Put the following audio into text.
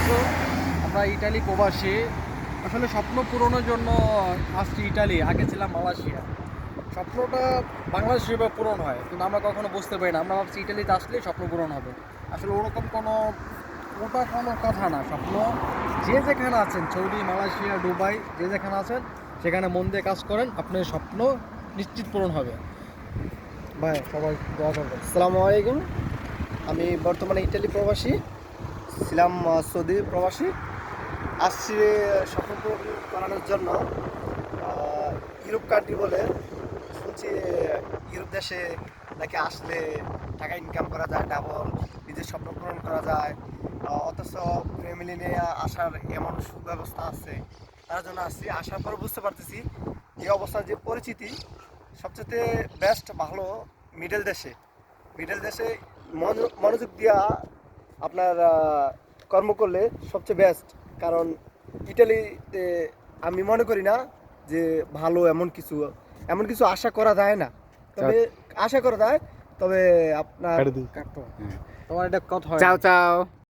আছো? আমরা ইটালি প্রবাসী। আসলে স্বপ্ন পূরণের জন্য আসছি ইটালি, আগে ছিলাম মালয়েশিয়া। স্বপ্নটা বাংলাদেশে বা পূরণ হয়, কিন্তু আমরা কখনো বুঝতে পারি না। আমরা ভাবছি ইটালিতে আসলেই স্বপ্ন পূরণ হবে। আসলে ওরকম ওটা কোনো কথা না। স্বপ্ন যে যেখানে আছেন, সৌদি, মালয়েশিয়া, দুবাই, যে যেখানে আছেন সেখানে মন দিয়ে কাজ করেন, আপনার স্বপ্ন নিশ্চিত পূরণ হবে। ভাই, সবাই দোয়া করবেন। আসসালামু আলাইকুম। আমি বর্তমানে ইটালি প্রবাসী ছিলাম, সৌদি প্রবাসী। আসছি স্বপ্ন পূরণ করানোর জন্য। ইউরোপ কান্ট্রি বলে শুনছি, ইউরোপ দেশে নাকি আসলে টাকা ইনকাম করা যায় ডাবল, নিজের স্বপ্ন পূরণ করা যায়। অথচ ফ্যামিলি নিয়ে আসার এমন সুব্যবস্থা আছে, তার জন্য আসছি। আসার পর বুঝতে পারতেছি এই অবস্থার যে পরিচিতি সবচেয়ে বেস্ট ভালো মিডল দেশে মনোযোগ দিয়া আপনার কর্ম করলে সবচেয়ে বেস্ট। কারণ ইটালিতে আমি মনে করি না যে ভালো এমন কিছু আশা করা যায় না। তবে আশা করা যায়, তবে আপনার কাটতো। তোমার একটা কথা হয় চাও না। চাও